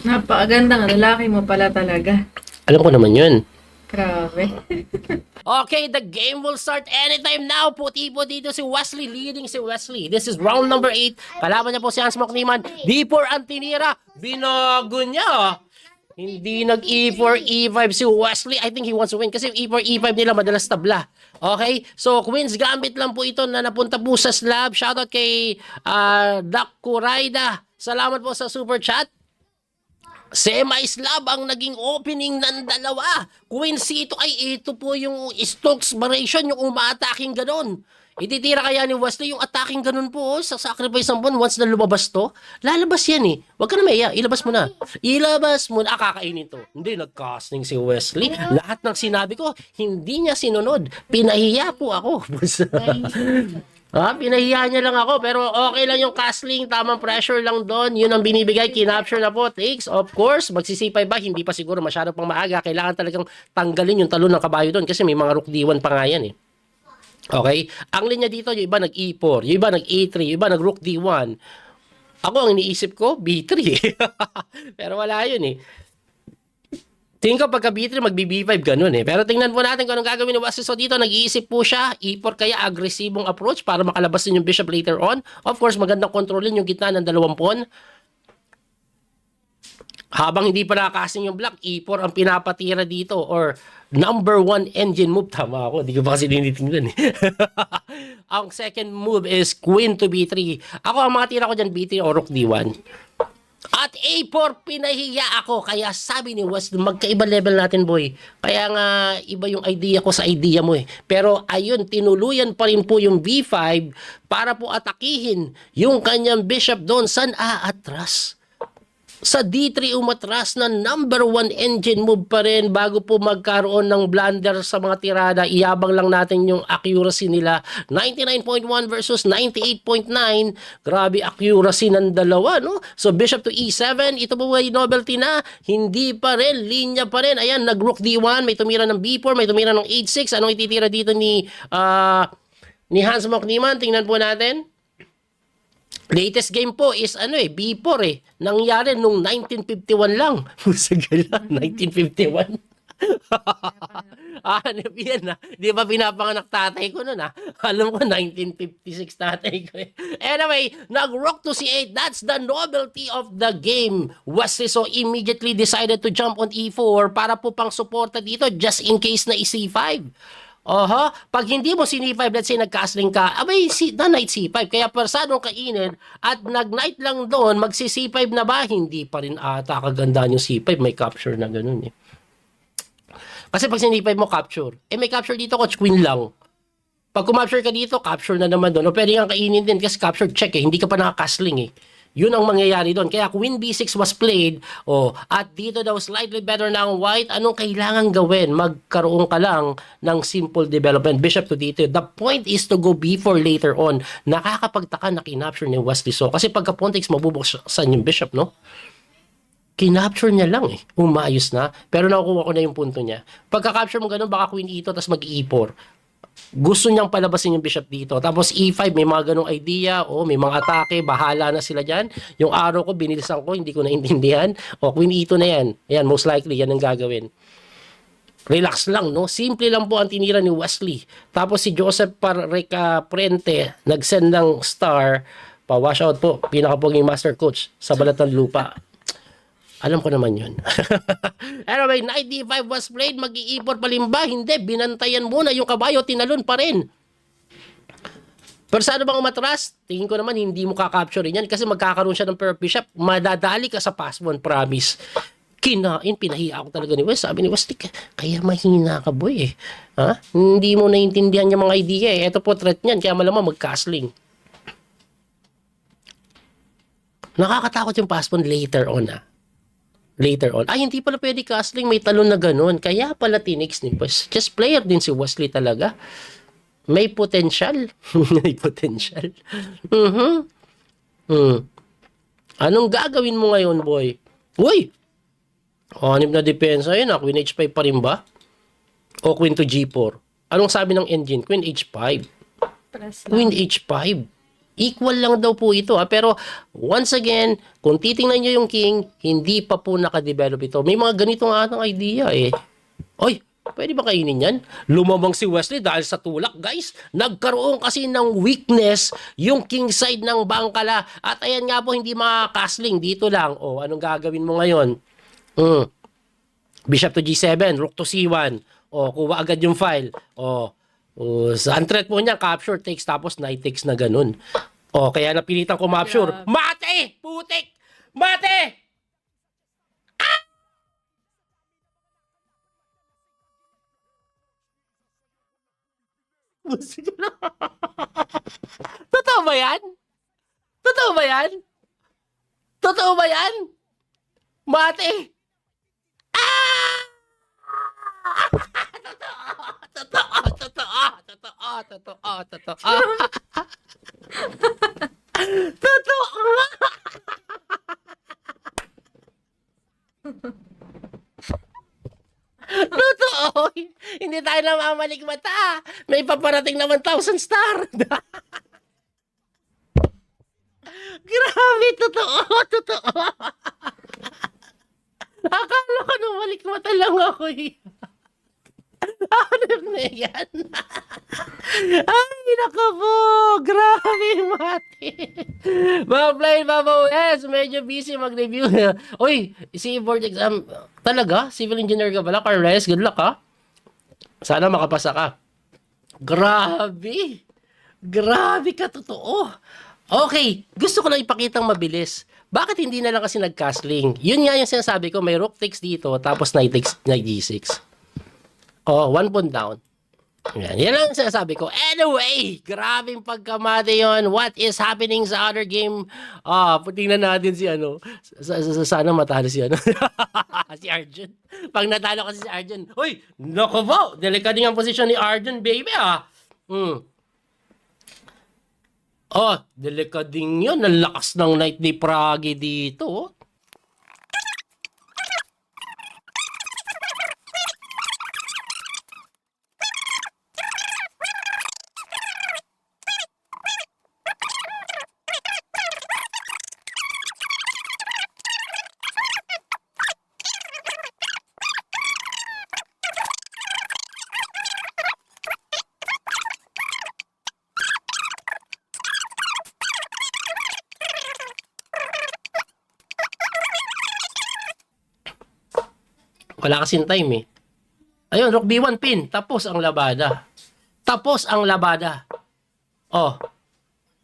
Napakagandang lalaki mo pala talaga. Alam ko naman yun. Grabe. Okay, the game will start anytime now. Puti po dito si Wesley, leading si Wesley. This is round number 8. Kalaban niya po si Hans Mokniman. D4 ang tinira. Binago niya. Hindi nag-E4, E5 si Wesley. I think he wants to win kasi E4, E5 nila madalas tabla. Okay? So, Queen's Gambit lang po ito na napunta po sa slab. Shoutout kay Dak Kuraida. Salamat po sa super chat. Semi-slab ang naging opening ng dalawa. Queen C2 ay ito po yung Stokes variation, yung umataking ganon. Ititira kaya ni Wesley yung attacking ganun po sa sacrifice ng pawn once na lumabas to. Lalabas yan eh. Huwag ka na maya, ilabas mo na. Ilabas mo na. Kakainin to. Hindi, nag-casting si Wesley. Lahat ng sinabi ko, hindi niya sinunod. Pinahiya po ako. Pinahiya niya lang ako, pero okay lang yung castling, tamang pressure lang doon, yun ang binibigay, kinapture na po, takes, of course, magsisipay ba, hindi pa siguro masyado pang maaga, kailangan talagang tanggalin yung talon ng kabayo doon, kasi may mga rook D1 pa nga yan eh. Okay? Ang linya dito, yung iba nag-E4, yung iba nag-E3, yung iba nag-rook D1. Ako, ang iniisip ko, B3. Pero wala yun eh. Tingin ko pagka B3 mag-B5 ganun eh. Pero tingnan po natin kung anong gagawin ni Wesley. So dito nag-iisip po siya, E4 kaya agresibong approach para makalabas din yung bishop later on. Of course, magandang kontrolin yung gitna ng dalawang pawn. Habang hindi pa nakakasing yung black, E4 ang pinapatira dito or number 1 engine move. Tama ako, hindi ko pa kasi tinitingnan eh. Ang second move is queen to B3. Ako, ang mga tira ko dyan, B3 o rook D1. At A4, pinahiya ako. Kaya sabi ni Wes, magkaiba level natin, boy. Kaya nga, iba yung idea ko sa idea mo eh. Pero ayun, tinuluyan pa rin po yung B5 para po atakihin yung kanyang bishop doon. San aatras? Sa D3 umatras na number 1 engine move pa rin bago po magkaroon ng blunder sa mga tirada. Iyabang lang natin yung accuracy nila. 99.1 versus 98.9. Grabe accuracy ng dalawa, no? So bishop to E7, ito po ay novelty na. Hindi pa rin, linya pa rin. Ayan, nag-rook D1, may tumira ng B4, may tumira ng H6. Anong ititira dito ni Hans Mokniman? Tingnan po natin. Latest game po is B4 eh. Nangyari nung 1951 lang. Musagal lang, 1951. Yan na. Di ba pinapanganak tatay ko nun Alam ko, 1956 tatay ko eh. Anyway, nag-rook to C8. That's the novelty of the game. Wesley so immediately decided to jump on E4 para po pang suporta dito just in case na C5. Pag hindi mo C5, let's say nag-castling ka, abay, na knight C5. Kaya persadong kainin at nag-knight lang doon, magsi-C5 na ba? Hindi pa rin ata kagandaan yung C5. May capture na ganun eh. Kasi pag C5 mo capture, may capture dito, coach queen lang. Pag kumapture ka dito, capture na naman doon. O pwede kang kainin din kasi capture check eh. Hindi ka pa naka-castling eh. Yun ang mangyayari doon. Kaya queen b6 was played, at dito daw slightly better na ang white, anong kailangan gawin? Magkaroon ka lang ng simple development. Bishop to dito. The point is to go b4 later on. Nakakapagtaka na kinapture ni Wesley So. Kasi pagka pawn takes, mabubuksan yung bishop, no? Kinapture niya lang eh. Umayos na. Pero nakukuha ko na yung punto niya. Pagka-capture mo ganun, baka queen e2, tapos mag-e4. Gusto niyang palabasin yung bishop dito. Tapos E5, may mga ganong idea. May mga atake. Bahala na sila dyan. Yung arrow ko, binilisan ko. Hindi ko naintindihan. Queen E2 na yan. Ayan, most likely, yan ang gagawin. Relax lang, no? Simple lang po ang tinira ni Wesley. Tapos si Joseph Parreca Prente, nag-send ng star. Pa-wash out po. Pinakapoging master coach sa balat ng lupa. Alam ko naman yun. Anyway, knight d5 was played. Mag-i-ipor palimba. Hindi, binantayan muna yung kabayo. Tinalon pa rin. Pero saan bang umatras? Tingin ko naman hindi mo kakapture yan kasi magkakaroon siya ng pair of bishop. Madadali ka sa pass one, promise. Kinain, pinahiya ako talaga ni Wes. Sabi ni Wes, kaya mahina ka boy eh. Hindi mo naintindihan yung mga idea eh. Ito po threat niyan, kaya malamang mag-castling. Nakakatakot yung pass one later on Later on. Hindi pala pwede castling. May talon na ganun. Kaya pala tinix ni Wes. Just player din si Wesley talaga. May potential. May potential. Anong gagawin mo ngayon, boy? Uy! Hanip na depensa yun Queen H5 pa rin ba? O Queen to G4? Anong sabi ng engine? Queen H5. Queen H5. Equal lang daw po ito. Pero once again, kung titingnan nyo yung king, hindi pa po nakadevelop ito. May mga ganitong atang idea eh. Oy, pwede ba kainin yan? Lumamang si Wesley dahil sa tulak, guys. Nagkaroon kasi ng weakness yung king side ng bangkala. At ayan nga po, hindi makakasling. Dito lang. O, anong gagawin mo ngayon? Bishop to G7, Rook to C1. O, kuha agad yung file. Sa threat po niya, capture takes tapos knight takes na ganun. Kaya napilitan ko capture. Grabe. Mate! Putik! Mate! Musik na. Totoo ba yan? Totoo ba yan? Totoo ba yan? Mate! Ah! Totoo, totoo, totoo, totoo, totoo. Totoo nga. Totoo. Hindi tayo namamalik mata. May paparating naman 1,000 star. Grabe, totoo, totoo. Akala ko namalik mata lang ako eh. Ano na yan? Ay, naka po. Grabe, mati. Bablay, babaw. Yes, medyo busy mag-review. Uy, si board exam. Talaga? Civil engineer ka pala? Carles, good luck ha. Sana makapasa ka. Grabe. Grabe ka, totoo. Okay, gusto ko lang ipakitang mabilis. Bakit hindi na lang kasi nag-castling? Yun nga yung sinasabi ko, may rook takes dito, tapos knight takes, knight g6. 1 pawn down. Yan lang sinasabi ko. Anyway, grabing pagkamate yon. What is happening sa other game? Tingnan natin si ano. Sana matalo si ano. Si Arjun. Pag natalo kasi si Arjun. Uy, nako po. Delikading ang posisyon ni Arjun, baby delikading yun. Ang lakas ng knight ni Pragi dito. Wala kasing time eh. Ayun, rook b1 pin. Tapos ang labada. Tapos ang labada.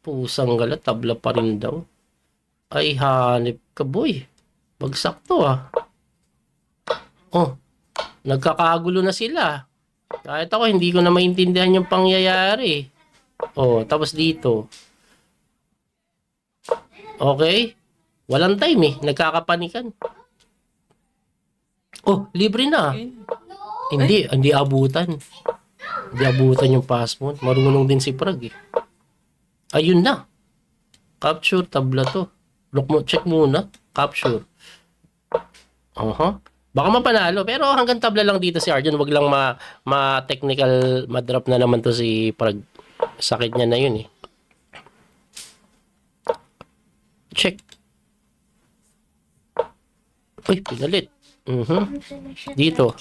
Pusang galat. Tabla pa rin daw. Ay, hanip ka boy. Bagsak to nagkakagulo na sila. Kahit ako, hindi ko na maintindihan yung pangyayari. Tapos dito. Okay. Walang time eh. Nagkakapanikan. Libre na. Hindi abutan. Hindi abutan yung pass mo. Marunong din si Prag eh. Ayun na. Capture, tabla to. Look mo, check muna. Capture. Baka mapanalo. Pero hanggang tabla lang dito si Arjun. Wag lang ma-technical, ma-drop na naman to si Prag. Sakit niya na yun eh. Check. Uy, pinalit. Dito.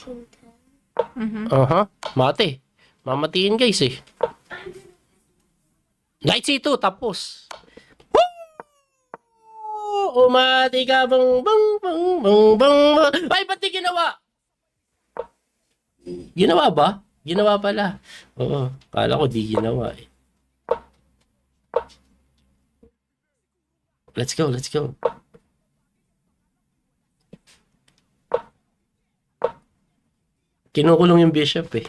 Mate. Mamatiin guys eh. Knight C2 tapos. Umati ka bang bang bang bang bang. Ay, ba't di ginawa? Ginawa ba? Ginawa pala. Kala ko di ginawa eh. Let's go, let's go. Kinukulong yung bishop eh.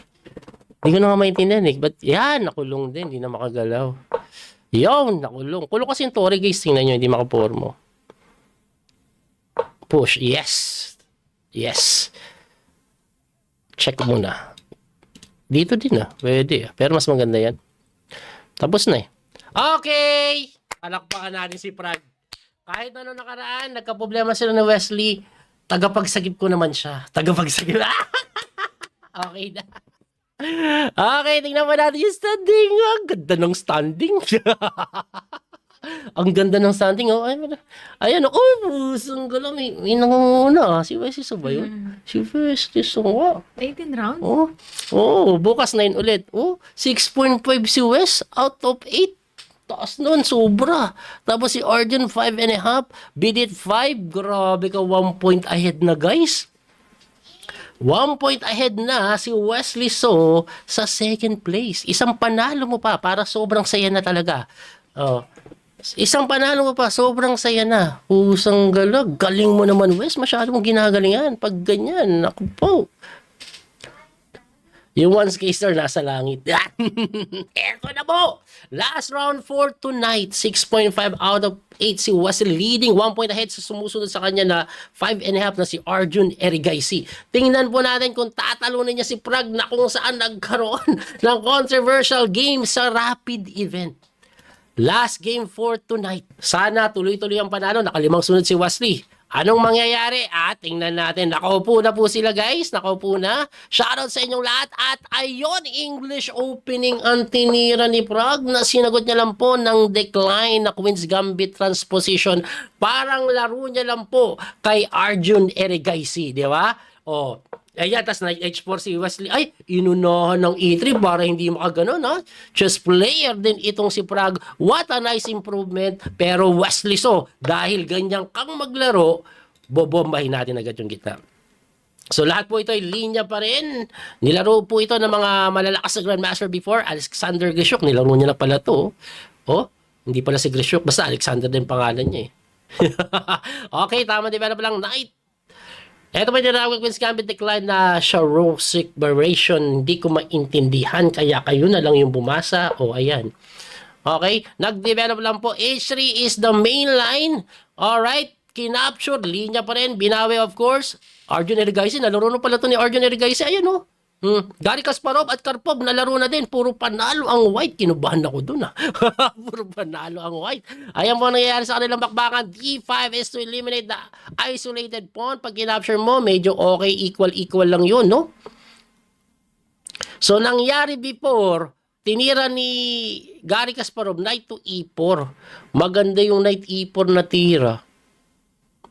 Hindi ko na nga maintindihan eh. But yan, nakulong din. Hindi na makagalaw. Yun, nakulong. Kulong kasi yung Torre guys. Tingnan nyo, hindi makapormo. Push. Yes. Yes. Check muna. Dito din pwede pero mas maganda yan. Tapos na eh. Okay! Palakpakan natin si Prag. Kahit ano nakaraan, nagka-problema sila ni Wesley. Tagapagsagip ko naman siya. Tagapagsagip. Okay na. Okay, tingnan mo natin yung standing. Ang ganda ng standing. Ang ganda ng standing, oh. Ayan, oh, pusang gala. May nangunguna. Si Wesley So ba yun? Si Wesley So, 18 rounds? Bukas 9 ulit. 6.5 si Wes out of 8. Taas nun, sobra. Tapos si Arjun, 5.5. Bidit 5. Grabe ka, 1 point ahead na, guys. 1 point ahead na si Wesley So sa second place. Isang panalo mo pa para sobrang saya na talaga. Isang panalo mo pa, sobrang saya na. Pusang galag. Galing mo naman, Wes. Masyado mong ginagalingan. Pag ganyan, naku po. Yung one skater nasa langit. Eto na po. Last round for tonight. 6.5 out of 8 si Wesley leading. 1 point ahead sa sumusunod sa kanya na 5.5 na si Arjun Erigaisi. Tingnan po natin kung tatalunin niya si Prag na kung saan nagkaroon ng controversial game sa rapid event. Last game for tonight. Sana tuloy-tuloy ang panalo. Nakalimang sunod si Wesley. Anong mangyayari? Tingnan natin. Nakaupo na po sila, guys. Nakaupo na. Shoutout sa inyong lahat. At ayon, English opening ang tinira ni Prag na sinagot niya lang po ng decline na Queen's Gambit transposition. Parang laro niya lang po kay Arjun Erigaisi. Di ba? Ayan, tas na-H4 si Wesley. Ay, inunahan ng E3 para hindi makaganon, ha? Chess player din itong si Prag. What a nice improvement. Pero Wesley So, dahil ganyan kang maglaro, bobombahin natin agad yung gitna. So, lahat po ito ay linya pa rin. Nilaro po ito ng mga malalakas na Grandmaster before. Alexander Grishuk, nilaro niya na pala to. Hindi pala si Grishuk. Basta Alexander din pangalan niya, eh. Okay, tama develop lang. Night. Ito pa yung tinawag Queen's Gambit decline na Sharosic Variation. Hindi ko maintindihan, kaya kayo na lang yung bumasa. Ayan. Okay, nag-develop lang po. H3 is the main line. Alright, kinapture, linya pa rin. Binawi, of course. Arjun Erigaisi, nalaro na pala ito ni Arjun Erigaisi. Ayan, Garry Kasparov at Karpov nalaro na din. Puro panalo ang white. Kinubahan ako dun, Puro panalo ang white. Ayan po nangyayari sa kanilang bakbakan. D5 is to eliminate the isolated pawn. Pag kinapture mo, medyo okay. Equal lang yun, no? So, nangyari before, tinira ni Garry Kasparov, knight to E4. Maganda yung knight E4 na tira.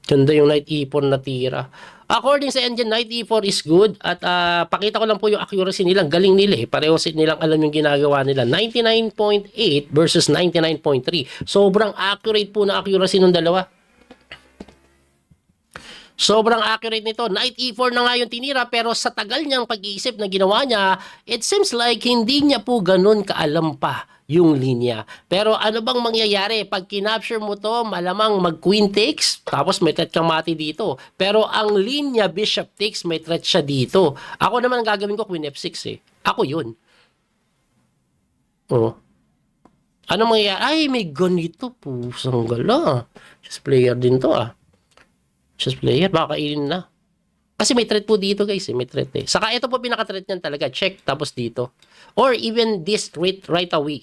Ganda yung knight E4 na tira. According sa engine, knight E4 is good. At pakita ko lang po yung accuracy nila. Galing nila, eh. Pareho nilang alam yung ginagawa nila. 99.8 versus 99.3. Sobrang accurate po na accuracy ng dalawa. Sobrang accurate nito. Knight E4 na nga yung tinira, pero sa tagal niyang pag-iisip na ginawa niya, it seems like hindi niya po ganun kaalam pa yung linya. Pero ano bang mangyayari? Pag kinapture mo to, malamang mag-queen takes, tapos may threat kang mati dito. Pero ang linya, bishop takes, may threat siya dito. Ako naman ang gagawin ko, queen f6 eh. Ako yun. Ano mangyayari? Ay, may ganito. Pusang gala. Chess player din to, Chess player, baka kainin na. Kasi may threat po dito, guys. May threat eh. Saka ito po pinaka-threat niyan talaga. Check, tapos dito. Or even this right away.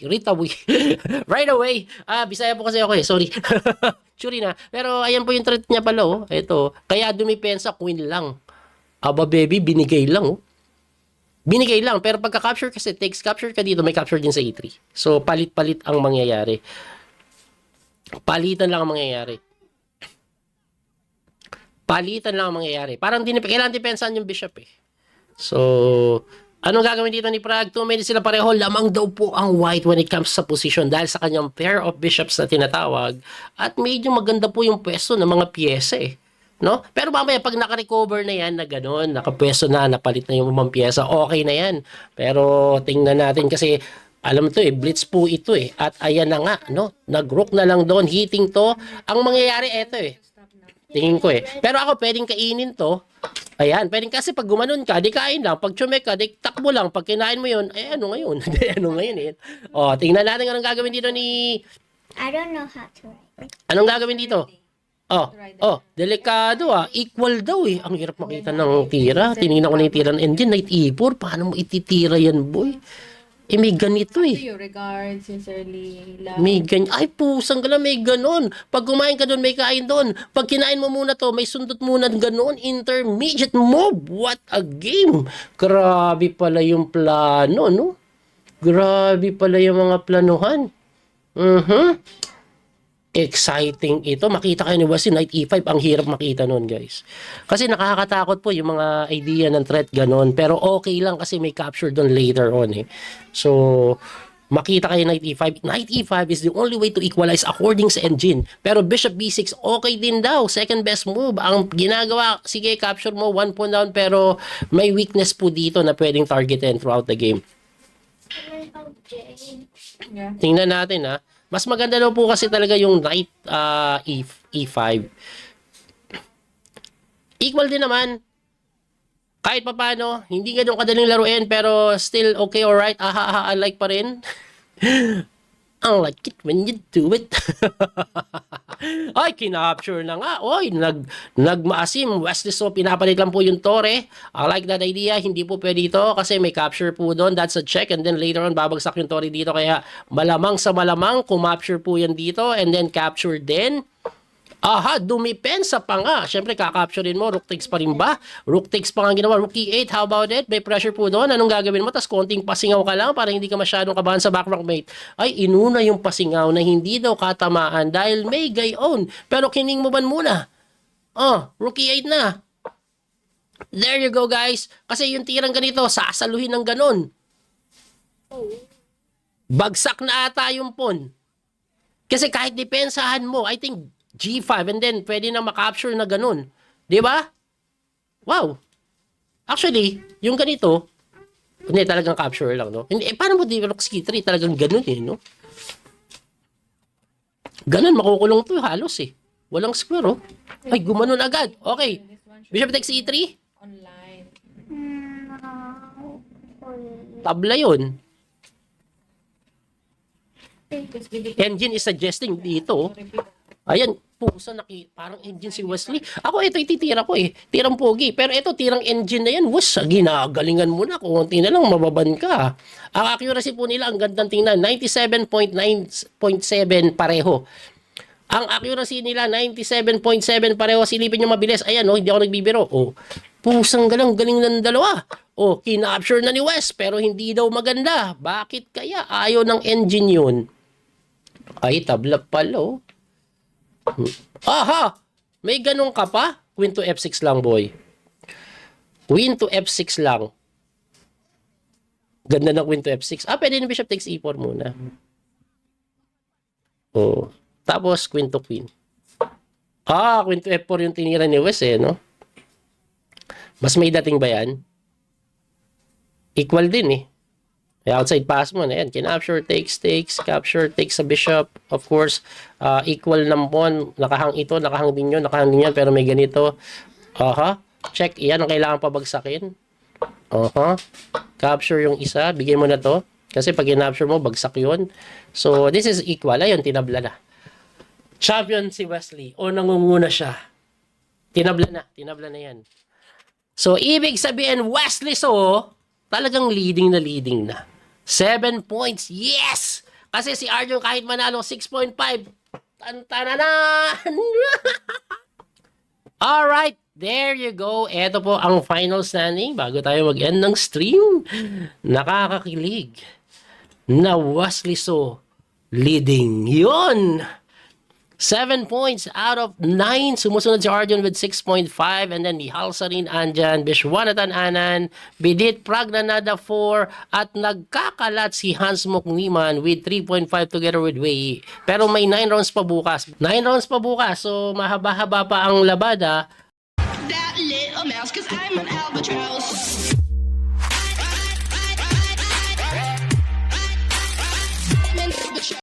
Right away. Bisaya po kasi ako eh. Sorry. Sure na. Pero ayan po yung threat niya pala, Ito. Kaya dumipensa, queen lang. Aba, baby, binigay lang, Binigay lang. Pero pagka-capture kasi, takes capture ka dito, may capture din sa E3. So, palit-palit ang mangyayari. Palitan lang ang mangyayari. Palitan lang ang mangyayari. Parang kailangan depensahan yung bishop eh. So, anong gagawin dito ni Prag? 2 minutes sila pareho. Lamang daw po ang white when it comes sa position dahil sa kanyang pair of bishops na tinatawag. At medyo maganda po yung pwesto ng mga piyesa eh. No? Pero mamaya pag naka-recover na yan na gano'n, nakapwesto na, napalit na yung mga piyesa, okay na yan. Pero tingnan natin kasi alam to blitz po ito eh. At ayan na nga, no? Nag-rook na lang doon, hitting to. Ang mangyayari eto tingin ko Pero ako pwedeng kainin to. Ayan, pwedeng kasi pag gumanon ka, di kain lang. Pag chumek ka, di takbo lang. Pag kinain mo yun, ano ngayon? Ano ngayon eh? Tingnan natin anong gagawin dito ni... I don't know how to write. Anong gagawin dito? Delikado Equal daw eh. Ang hirap makita ng tira. Tinignan ko na yung tira ng engine. Knight E4. Paano mo ititira yan, boy? May ganito eh. You regards, sincerely, love. May ganyan. Ay, pusang gala, may ganon. Pag kumain ka doon, may kain doon. Pag kinain mo muna to, may sundot muna ganon. Intermediate move. What a game. Grabe pala yung plano, no? Grabe pala yung mga planuhan. exciting ito. Makita kayo ni Wesley, Knight E5, ang hirap makita nun, guys. Kasi nakakatakot po yung mga idea ng threat ganon. Pero okay lang kasi may capture doon later on eh. So, makita kayo Knight E5. Knight E5 is the only way to equalize according sa engine. Pero Bishop B6, okay din daw. Second best move. Ang ginagawa, sige, capture mo, 1 pawn down, pero may weakness po dito na pwedeng targetin throughout the game. Yeah. Tingnan natin ha. Mas maganda daw po kasi talaga yung Knight E5. Equal din naman. Kahit papaano, hindi ganun kadaling laruin pero still okay, alright. I like pa rin. I like it when you do it. Ay, kinapture na nga. Oy, nagmaasim. Wesley So, pinapalit lang po yung tore. I like that idea. Hindi po pwede ito kasi may capture po doon. That's a check. And then later on, babagsak yung tore dito. Kaya malamang sa malamang, kumapture po yan dito. And then capture din. Aha, dumipensa pa nga. Siyempre, kakapturein mo. Rook takes pa rin ba? Rook takes pa nga ginawa. Rook E8, how about it? May pressure po doon. Anong gagawin mo? Tapos konting pasingaw ka lang para hindi ka masyadong kabahan sa backrock mate. Ay, inuna yung pasingaw na hindi daw katamaan dahil may gayon. Pero kining mo ban muna? Oh, Rook E8 na. There you go, guys. Kasi yung tirang ganito, sasaluhin ng ganon. Bagsak na ata yung pawn. Kasi kahit depensahan mo, I think G5 and then pwede na makapture na ganun. Di ba? Wow. Actually, yung ganito, hindi talagang capture lang, no? Hindi, paano mo di Rook C3? Talagang ganun eh, no? Ganun, makukulong to halos eh. Walang square, oh. Ay, gumanon agad. Okay. Bishop takes E3? Online. Tabla yun. Just give it Engine is suggesting dito. Ayan, pusa parang engine si Wesley. Ako, ito ititira ko eh. Tirang pogi. Pero ito, tirang engine na yan. Wus, ginagalingan mo na. Kunti na lang, mababan ka. Ang accuracy po nila, ang gandang tingnan. 97.9.7 pareho. Ang accuracy nila, 97.7 pareho. Silipin nyo mabilis. Ayan, oh, hindi ako nagbibiro. Oh, pusang galing ng dalawa. Oh, kinapture na ni West. Pero hindi daw maganda. Bakit kaya? Ayaw ng engine yun. Ay, tabla pala, oh. Aha! May ganun ka pa? Queen to F6 lang, boy. Queen to F6 lang. Ganda ng Queen to F6. Pwede na Bishop takes E4 muna. Oh. Tapos, Queen to Queen. Queen to F4 yung tinira ni West eh, no? Mas may dating ba yan? Equal din eh. Outside pass mo na yan. Capture, takes, capture, takes sa bishop. Of course, equal ng pawn. Nakahang ito, nakahang din yun, nakahang din yan. Pero may ganito. Check. Iyan ang kailangan pabagsakin. Capture yung isa. Bigyan mo na to. Kasi pag in-capture mo, bagsak yun. So, this is equal. Ayun, tinabla na. Champion si Wesley. O nangunguna siya. Tinabla na yan. So, ibig sabihin, Wesley So, talagang leading na. 7 points. Yes! Kasi si Arjun kahit manalo 6.5. Tantananan! Alright, there you go. Ito po ang final standing bago tayo mag-end ng stream. Nakakakilig na Wesley So leading. Yun! 7 points out of 9. Sumusunod si Arjun with 6.5. And then ni Halsarin andyan. Bishwanatan Anan. Bidit Pragnanada 4. At nagkakalat si Hans Mukniman with 3.5 together with Wei. Pero may 9 rounds pa bukas. 9 rounds pa bukas. So mahaba-haba pa ang labada. That little mouse, cause I'm an albatross.